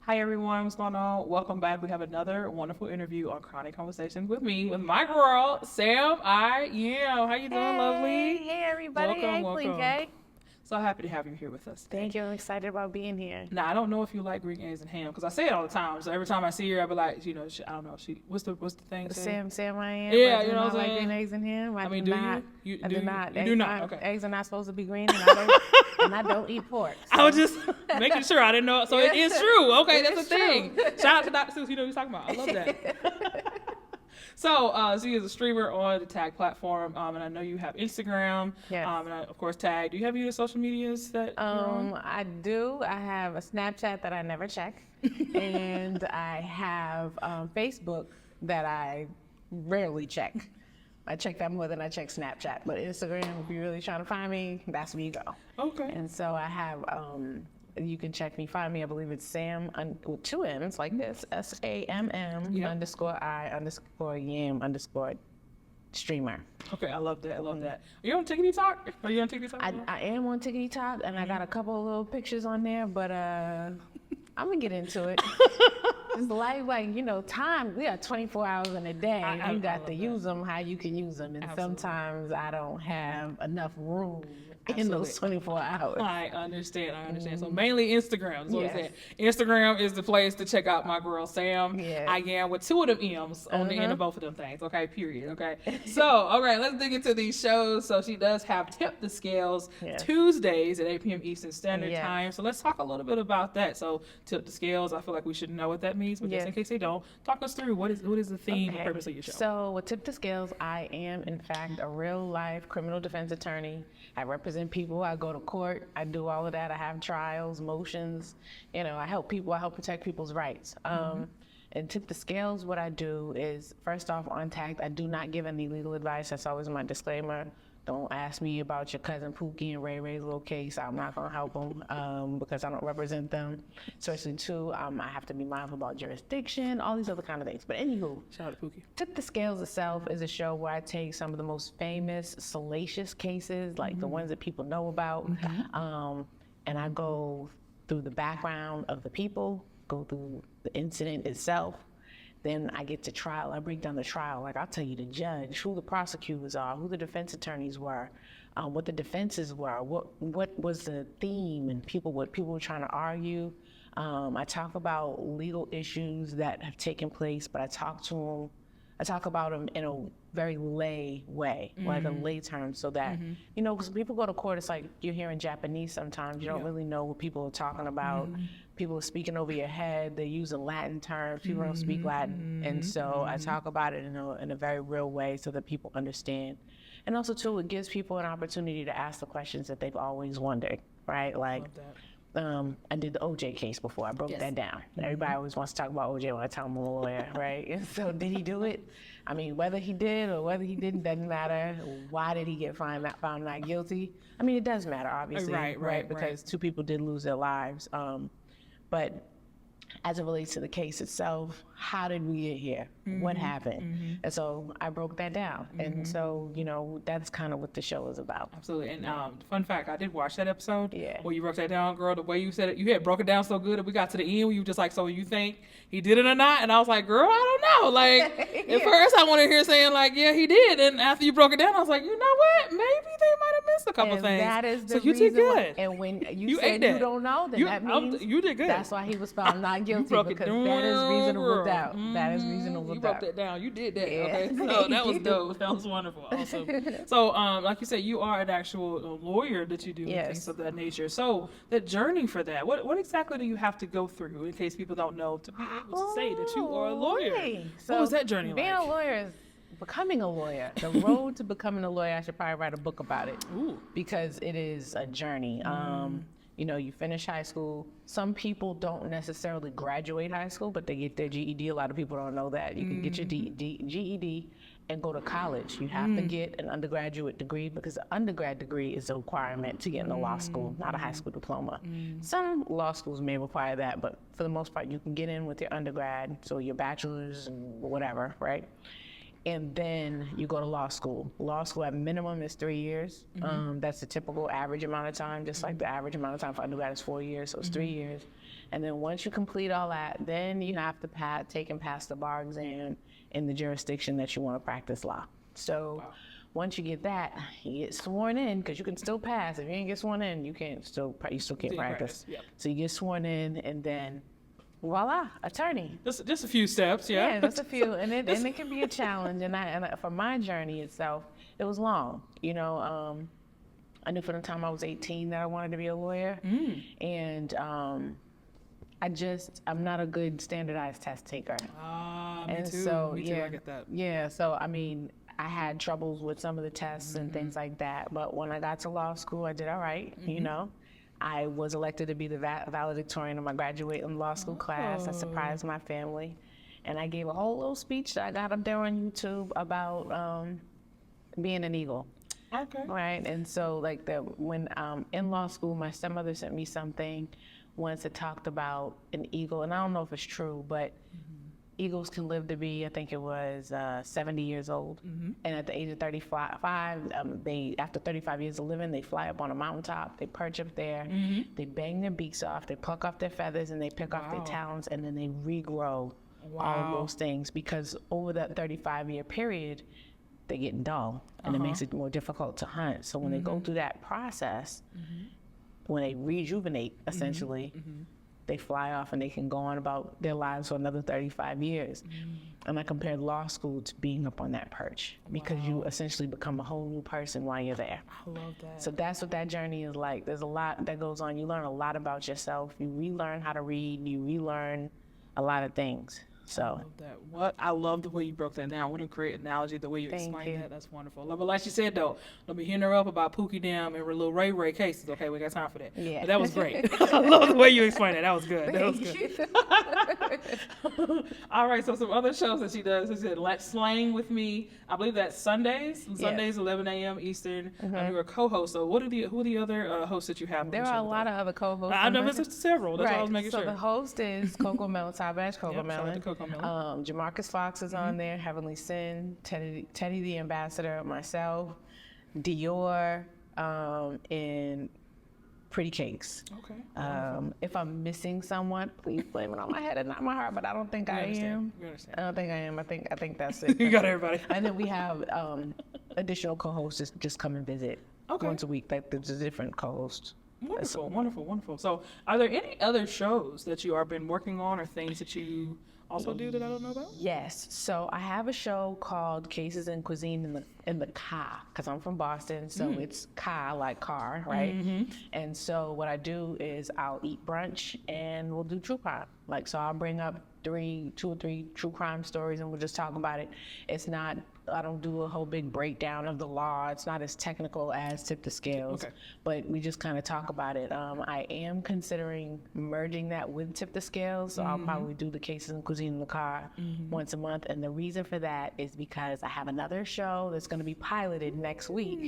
Hi everyone, what's going on? Welcome back. We have another wonderful interview on Chronic Conversations with me, with my girl, Samm I Yamm. How you doing, lovely? Hey everybody. Welcome, Hey, welcome. Blinky. So happy to have you here with us today. Thank you. I'm excited about being here. Now I don't know if you like green eggs and ham because I say it all the time. So every time I see her, I be like, I don't know. What's the thing? Samm I Yamm. Yeah, you know what I'm like saying? green eggs and ham. I mean, do do not. you? I do not. You Eggs do not. Okay. Eggs are not supposed to be green, and I don't. and I don't eat pork. So. I was just making sure I didn't know. So it is true. Okay, that's the thing. True. Shout out to Dr. Seuss. You know what he's talking about. I love that. So she is a streamer on the Tag platform, and I know you have Instagram, Yes. And of course Tag. Do you have any social medias that you're on? I do. I have a Snapchat that I never check, and I have Facebook that I rarely check. I check that more than I check Snapchat. But Instagram, if you're really trying to find me, that's where you go. Okay. And so I have, you can find me, I believe it's Samm with two M's like this, SAMM Yep. _I_Yamm _streamer. Okay, I love that. I love that. Are you on TikTok? Are you on TikTok? I am on TikTok and I got a couple of little pictures on there, but I'm gonna get into it. It's time. We got 24 hours in a day. You got to use them how you can use them, and sometimes I don't have enough room in those 24 hours. I understand. So mainly Instagram is what Yes. we said. Instagram is the place to check out my girl Samm Yes. I Yamm with two of them M's on the end of both of them things. Okay, period. Okay. So, okay, let's dig into these shows. So she does have Tip the Scales Yes. Tuesdays at 8 p.m. Eastern Standard Yes. Time. So let's talk a little bit about that. So Tip the Scales, I feel like we should know what that means, but just Yes. in case they don't, talk us through what is the theme and Okay. purpose of your show. So with Tip the Scales, I am in fact a real life criminal defense attorney. I represent people. I go to court. I do all of that. I have trials, motions. I help people. I help protect people's rights. And Tip the Scales, what I do is, first off, on Tag, I do not give any legal advice. That's always my disclaimer. Don't ask me about your cousin Pookie and Ray Ray's little case. I'm not going to help them because I don't represent them. Especially, too, I have to be mindful about jurisdiction, all these other kind of things. But anywho, Shout out to Pookie. Tip the Scales itself is a show where I take some of the most famous, salacious cases, like the ones that people know about, and I go through the background of the people, go through the incident itself. Then I get to trial. I break down the trial. Like, I'll tell you the judge, who the prosecutors are, who the defense attorneys were, what the defenses were, what was the theme, and what people were trying to argue. I talk about legal issues that have taken place, but I talk about them in a very lay way, like a lay term, so that, because people go to court, it's like you're hearing Japanese sometimes. You don't really know what people are talking about. People are speaking over your head. They're using Latin terms. People don't speak Latin. And so I talk about it in a very real way so that people understand. And also, too, it gives people an opportunity to ask the questions that they've always wondered, right? Like, I did the OJ case before. I broke that down. Everybody always wants to talk about OJ when I tell them I'm a lawyer, right? And so did he do it? I mean, whether he did or whether he didn't doesn't matter. Why did he get found not guilty? I mean, it does matter, obviously, Right. Because two people did lose their lives. But as it relates to the case itself, how did we get here? What happened? And so I broke that down. And so, that's kind of what the show is about. Absolutely. And fun fact, I did watch that episode Yeah. where you broke that down, girl. The way you said it, you had broke it down so good that we got to the end where you were just like, so you think he did it or not? And I was like, girl, I don't know. Like, at first I wanted to hear saying like, yeah, he did. And after you broke it down, I was like, you know what? Maybe they might have missed a couple And things. that is the so you reason did good. and when you You said ate that. you don't know, then that means you did good. that's why he was found not guilty, broke it because down, that is reasonable girl. doubt. That is reasonable You doubt. broke that down. You did that. Yeah. Okay. So that was dope. That was wonderful. Awesome. So, like you said, you are an actual lawyer that you do Yes. things of that nature. So the journey for that, what exactly do you have to go through in case people don't know to be able to say that you are a lawyer? Right. What was that journey being like? a lawyer is becoming a lawyer. The road to becoming a lawyer, I should probably write a book about it. Ooh. Because it is a journey. You finish high school. Some people don't necessarily graduate high school, but they get their GED. A lot of people don't know that. You can get your GED and go to college. You have to get an undergraduate degree because the undergrad degree is a requirement to get into law school, not a high school diploma. Some law schools may require that, but for the most part, you can get in with your undergrad, so your bachelor's and whatever, right? and then you go to law school. Law school at minimum is 3 years. That's the typical average amount of time, just like the average amount of time for undergrad is 4 years, so it's 3 years. And then once you complete all that, then you have to take and pass the bar exam in the jurisdiction that you want to practice law. So once you get that, you get sworn in, because you can still pass. If you didn't get sworn in, you still can't practice. Yep. So you get sworn in, and then voila, attorney. Just a few steps, yeah. Yeah, just a few, and it can be a challenge. And for my journey itself, it was long. You know, I knew from the time I was 18 that I wanted to be a lawyer, and I'm not a good standardized test taker. Me too. So me too. I get that. Yeah, so I mean, I had troubles with some of the tests and things like that. But when I got to law school, I did all right. You know, I was elected to be the valedictorian of my graduating law school class. I surprised my family, and I gave a whole little speech that I got up there on YouTube about being an eagle. Okay. Right, and so like when in law school, my stepmother sent me something once that talked about an eagle, and I don't know if it's true, but eagles can live to be, I think it was 70 years old, and at the age of 35, after 35 years of living, they fly up on a mountaintop, they perch up there, they bang their beaks off, they pluck off their feathers, and they pick off their talons, and then they regrow all of those things, because over that 35-year period, they're getting dull, and it makes it more difficult to hunt. So when they go through that process, when they rejuvenate, essentially, they fly off and they can go on about their lives for another 35 years. And I compared law school to being up on that perch, because you essentially become a whole new person while you're there. I love that. So that's what that journey is like. There's a lot that goes on. You learn a lot about yourself. You relearn how to read. You relearn a lot of things. So I love the way you broke that down. What a great analogy, the way you explained that. That's wonderful. But like she said, though, don't be hitting her up about Pookie Dam and little Ray Ray cases. Okay, we got time for that. Yeah. But that was great. I love the way you explained it. That was good. That was good. All right, so some other shows that she does. She said, Let's Slang with Me. I believe that's Sundays. Sundays, 11 a.m. Eastern. You're a co-host. So who are the other hosts that you have? There are a lot of other co-hosts. I know there's several. That's why I was making sure. So the host is Coco Melon, Top Badge Coco Melon. Jamarcus Fox is on there, Heavenly Sin, Teddy the Ambassador, myself, Dior, and Pretty Cakes. Okay. If I'm missing someone, please blame it on my head and not my heart, but I don't think I am. I don't think I am. I think that's it. You got everybody. And then we have additional co-hosts just come and visit once a week. Like there's a different co-host. Wonderful. So are there any other shows that you have been working on, or things that you also do that I don't know about? Yes. So I have a show called Cases and Cuisine in the car, because I'm from Boston, so it's car, like car, right? And so what I do is I'll eat brunch and we'll do true crime. Like, so I'll bring up 2 or 3 true crime stories and we'll just talk about it. I don't do a whole big breakdown of the law. It's not as technical as Tip the Scales, but we just kind of talk about it. I am considering merging that with Tip the Scales, so I'll probably do the Cases and Cuisine in the car once a month. And the reason for that is because I have another show that's going to be piloted next week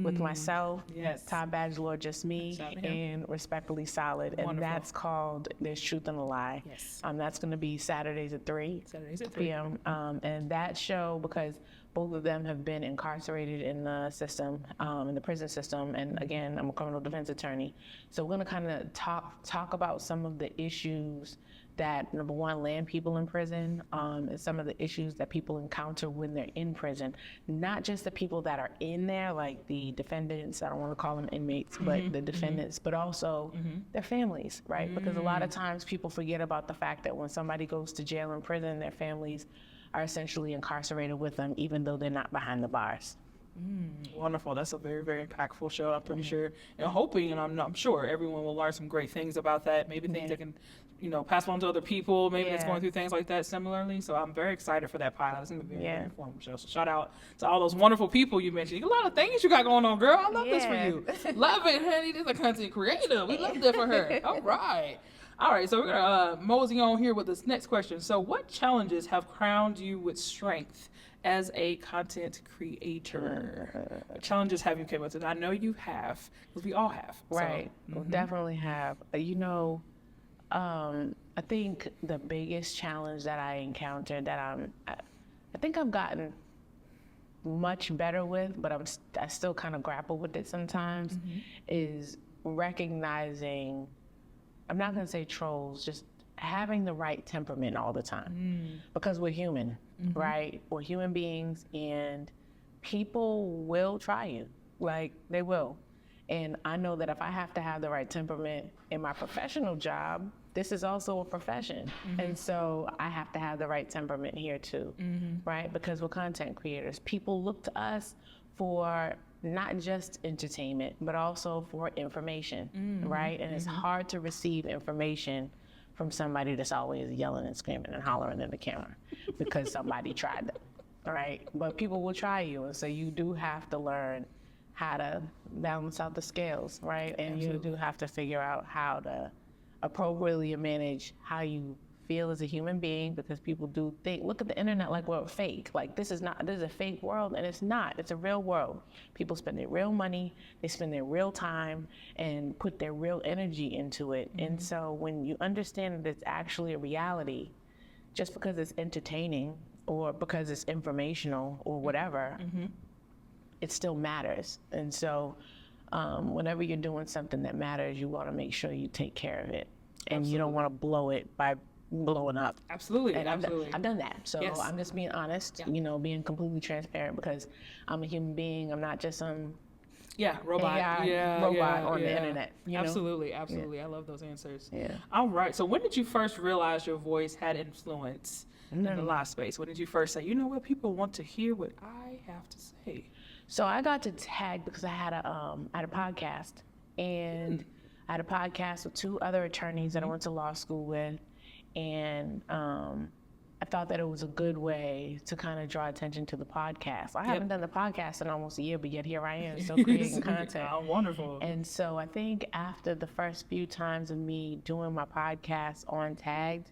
with myself, Top Badge Lord, Just Me, and Respectfully Solid. And that's called There's Truth in a Lie. That's going to be Saturdays at 3 p.m. And that show, because both of them have been incarcerated in the system, in the prison system. And again, I'm a criminal defense attorney. So we're gonna kind of talk about some of the issues that, number one, land people in prison, and some of the issues that people encounter when they're in prison. Not just the people that are in there, like the defendants, I don't want to call them inmates, but the defendants, but also their families, right? Because a lot of times people forget about the fact that when somebody goes to jail and prison, their families are essentially incarcerated with them, even though they're not behind the bars. Wonderful. That's a very, very impactful show. I'm pretty sure, and hoping, and I'm sure everyone will learn some great things about that. Maybe things that can, pass on to other people. Maybe that's going through things like that similarly. So I'm very excited for that pilot. It's going to be a very informative show. So shout out to all those wonderful people you mentioned. A lot of things you got going on, girl. I love this for you. Love it, honey. This is a content creator. We love that for her. All right, so we're going to mosey on here with this next question. So what challenges have crowned you with strength as a content creator? What challenges have you came up with? I know you have, because we all have. Right, we definitely have. I think the biggest challenge that I encountered that I think I've gotten much better with, but I still kind of grapple with it sometimes, is recognizing, I'm not going to say trolls, just having the right temperament all the time. Because we're human, right? We're human beings, and people will try you. Like, they will. And I know that if I have to have the right temperament in my professional job, this is also a profession. And so I have to have the right temperament here too, right? Because we're content creators. People look to us for not just entertainment, but also for information, right? And it's hard to receive information from somebody that's always yelling and screaming and hollering in the camera because somebody tried them, right? But people will try you, and so you do have to learn how to balance out the scales, right? And Absolutely. You do have to figure out how to appropriately manage how you feel as a human being, because people do think, look at the internet like we're fake. Like, this is a fake world, and it's not. It's a real world. People spend their real money, they spend their real time, and put their real energy into it. And so when you understand that it's actually a reality, just because it's entertaining or because it's informational or whatever, it still matters. And so whenever you're doing something that matters, you want to make sure you take care of it. And you don't want to blow it by blowing up. Absolutely, and absolutely. I've done that. So I'm just being honest, being completely transparent, because I'm a human being. I'm not just some robot. AI on the internet. Absolutely. I love those answers. Yeah. All right. So when did you first realize your voice had influence in the live space? When did you first say, you know what, people want to hear what I have to say? So I got to tag because I had a podcast, and I had a podcast with 2 other attorneys that I went to law school with, and I thought that it was a good way to kind of draw attention to the podcast. I haven't done the podcast in almost a year, but yet here I am still creating content. Oh, wonderful. And so I think after the first few times of me doing my podcast on Tagged,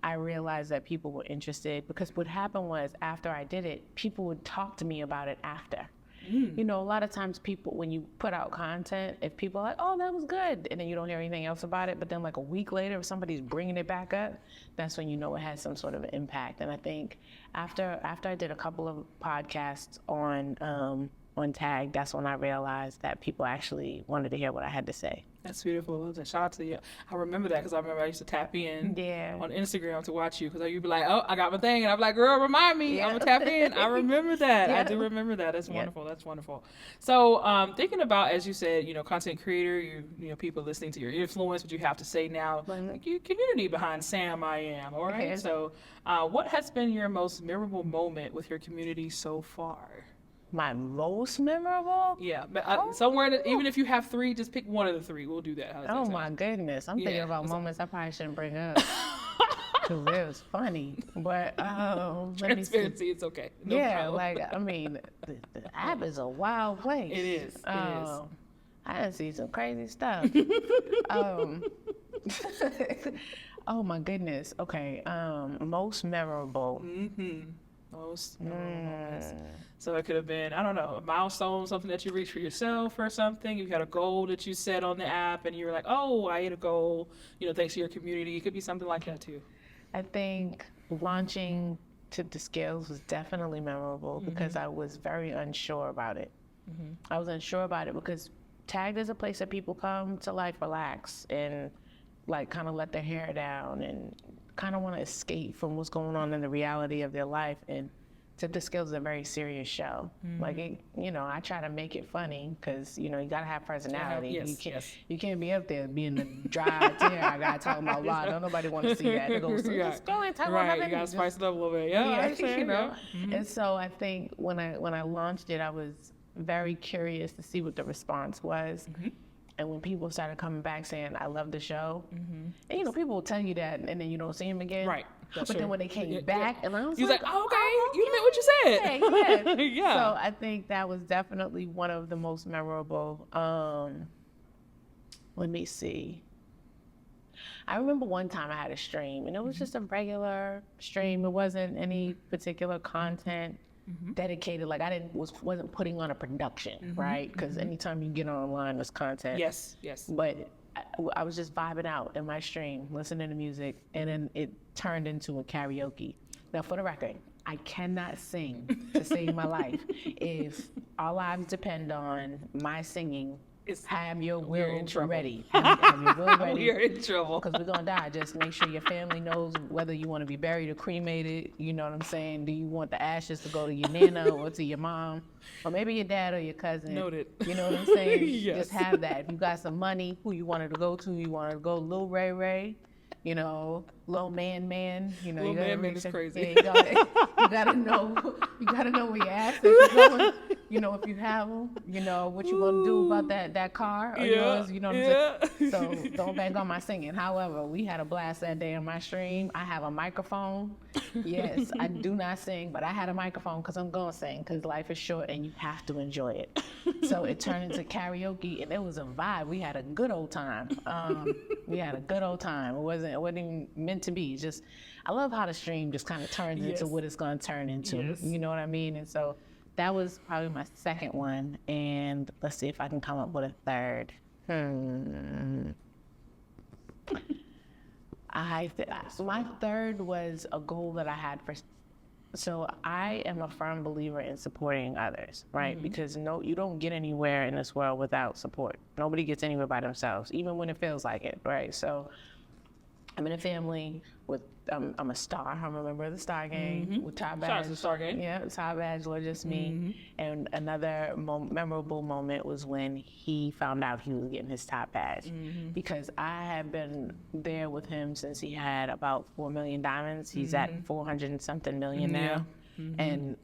I realized that people were interested, because what happened was, after I did it, people would talk to me about it after. You know, a lot of times people, when you put out content, if people are like, oh, that was good, and then you don't hear anything else about it, but then like a week later, if somebody's bringing it back up, that's when you know it has some sort of impact. And I think after I did a couple of podcasts on Tag, that's when I realized that people actually wanted to hear what I had to say. That's beautiful. Shout out to you. I remember that, because I remember I used to tap in on Instagram to watch you, because you'd be like, oh, I got my thing. And I'd be like, girl, remind me. I'm going to tap in. I remember that. I do remember that. That's wonderful. That's wonderful. So thinking about, as you said, content creator, you know, people listening to your influence, what you have to say now, like your community behind Samm I Yamm, all right? So what has been your most memorable moment with your community so far? My most memorable? Yeah, but somewhere, even if you have 3, just pick one of the 3. We'll do that. Oh my goodness, I'm thinking about moments I probably shouldn't bring up, because it was funny. But transparency, it's okay. No problem. Like, I mean, the app is a wild place. It is. I done see some crazy stuff. Oh my goodness. Okay. Most memorable. Most memorable moments. So it could have been, I don't know, a milestone, something that you reached for yourself or something. You had a goal that you set on the app, and you were like, oh, I hit a goal, thanks to your community. It could be something like that too. I think launching to the scales was definitely memorable, because I was very unsure about it. I was unsure about it because Tagged is a place that people come to relax and like kind of let their hair down and kind of want to escape from what's going on in the reality of their life. And Tip the Scales is a very serious show. Like, I try to make it funny, because, you gotta have personality. You can't be up there being the dry tear. I gotta talk about law. Don't nobody want to see that. They go, so just go and talk about nothing. You gotta spice it up a little bit. And so I think when I launched it, I was very curious to see what the response was. And when people started coming back saying, I love the show, and people will tell you that, and then you don't see them again. Right. But then when they came back, and I was like, oh, okay, you meant what you said. So I think that was definitely one of the most memorable. Let me see. I remember one time I had a stream, and it was just a regular stream. It wasn't any particular content dedicated. Like, I wasn't putting on a production, right? Because anytime you get online, there's content. Yes. But I was just vibing out in my stream, listening to music, and then it turned into a karaoke. Now, for the record, I cannot sing to save my life. If our lives depend on my singing, have your will ready. Have your will ready. We are in trouble. Because we're going to die. Just make sure your family knows whether you want to be buried or cremated. You know what I'm saying? Do you want the ashes to go to your nana or to your mom? Or maybe your dad or your cousin. Noted. You know what I'm saying? Yes. Just have that. If you got some money, who you wanted to go to, you wanted to go Lil Ray Ray. You know, Lil Man, you know, Lil Man is crazy. Yeah, you gotta know where your ass is going. You know, if you have them, you know what you gonna do about that car of yours. You know what I'm saying? So don't bang on my singing. However, we had a blast that day on my stream. I have a microphone. Yes, I do not sing, but I had a microphone because I'm gonna sing because life is short and you have to enjoy it. So it turned into karaoke and it was a vibe. We had a good old time. It wasn't even meant to be. Just, I love how the stream just kind of turns into what it's going to turn into. Yes. You know what I mean? And so that was probably my second one. And let's see if I can come up with a third. So my third was a goal that I had for. So I am a firm believer in supporting others, right? Mm-hmm. Because you don't get anywhere in this world without support. Nobody gets anywhere by themselves, even when it feels like it, right? So I'm in a family with, I'm a star. I'm a member of the Star Gang with Top Badge. Shout out to the Star Gang. Yeah, Top Badge was just me. And another memorable moment was when he found out he was getting his Top Badge. Because I had been there with him since he had about 4 million diamonds. He's at 400 and something million now. And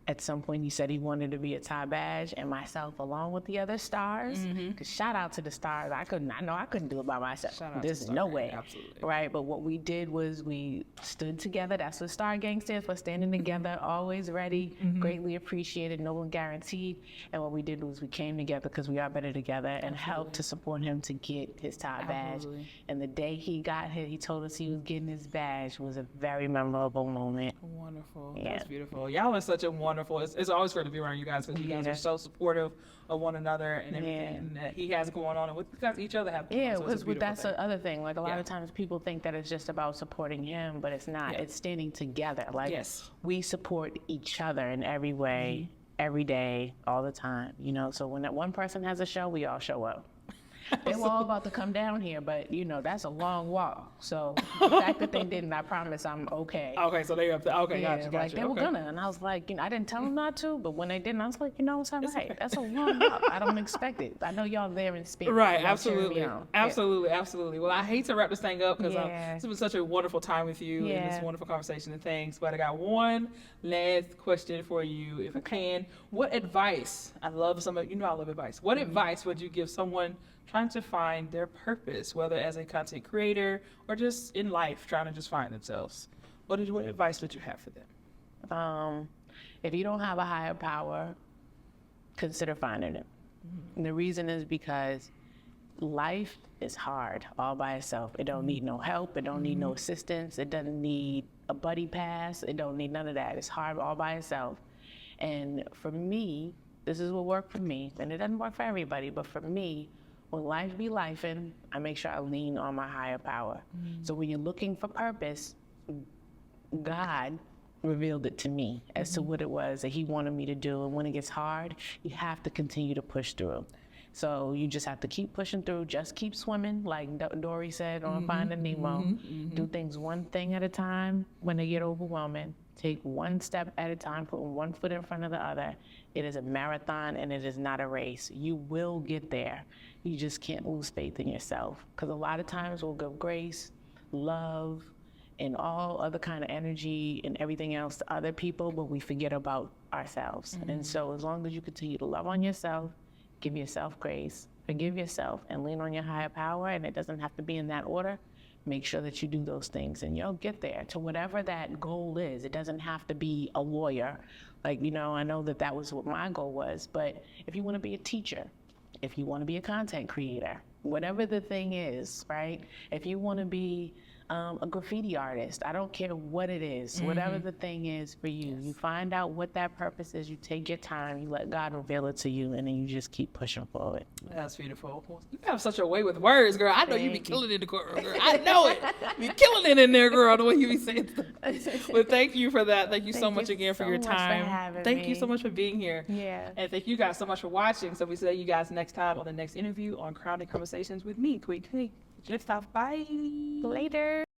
at some point he said he wanted to be a Top Badge, and myself along with the other stars. Because shout out to the stars. I couldn't do it by myself. There's no way. Absolutely. Right, but what we did was we stood together. That's what Star Gang stands for, standing together, always ready, greatly appreciated, no one guaranteed. And what we did was we came together because we are better together and helped to support him to get his Top Badge. And the day he told us he was getting his badge was a very memorable moment. Wonderful. Yeah. That's beautiful. Y'all are such a wonderful. It's always great to be around you guys because you guys are so supportive of one another and everything that he has going on and what you guys each other have. Yeah, because that's the other thing. Like a lot of times people think that it's just about supporting him, but it's not. It's standing together. Like we support each other in every way, every day, all the time. You know, so when that one person has a show, we all show up. They were all about to come down here, but you know that's a long walk. So the fact that they didn't, I promise I'm okay. Okay, so they up there. Okay, gotcha. Like they were gonna, and I was like, I didn't tell them not to, but when they didn't, I was like, it's all right. Okay. That's a long walk. I don't expect it. I know y'all there in spirit. Right, absolutely, absolutely. Well, I hate to wrap this thing up because it's been such a wonderful time with you and this wonderful conversation and things. But I got one last question for you, if I can. What advice? I love advice. What advice would you give someone trying to find their purpose, whether as a content creator or just in life, trying to just find themselves? What advice would you have for them? If you don't have a higher power, consider finding it. And the reason is because life is hard all by itself. It don't need no help. It don't need no assistance. It doesn't need a buddy pass. It don't need none of that. It's hard all by itself. And for me, this is what worked for me. And it doesn't work for everybody, but for me, when life be lifing, I make sure I lean on my higher power. So when you're looking for purpose, God revealed it to me as to what it was that he wanted me to do. And when it gets hard, you have to continue to push through. So you just have to keep pushing through, just keep swimming, like Dory said on Finding Nemo. Do things one thing at a time. When they get overwhelming, take one step at a time, put one foot in front of the other. It is a marathon and it is not a race. You will get there. You just can't lose faith in yourself. Because a lot of times we'll give grace, love, and all other kind of energy and everything else to other people, but we forget about ourselves. And so as long as you continue to love on yourself, give yourself grace, forgive yourself, and lean on your higher power, and it doesn't have to be in that order, make sure that you do those things and you'll get there to whatever that goal is. It doesn't have to be a lawyer. Like, I know that was what my goal was, but if you want to be a teacher, if you want to be a content creator, whatever the thing is, right? If you want to be a graffiti artist. I don't care what it is, whatever the thing is for you. You find out what that purpose is, you take your time, you let God reveal it to you, and then you just keep pushing forward. That's beautiful. You have such a way with words, girl. I know you be killing it in the courtroom, girl. I know it. You be killing it in there, girl, the way you be saying stuff. But thank you for that. Thank you so much again for your time. Thank you so much for being here. Yeah. And thank you guys so much for watching. So we see you guys next time on the next interview on Crowded Conversations with me, Queen. Just stop. Bye. Later.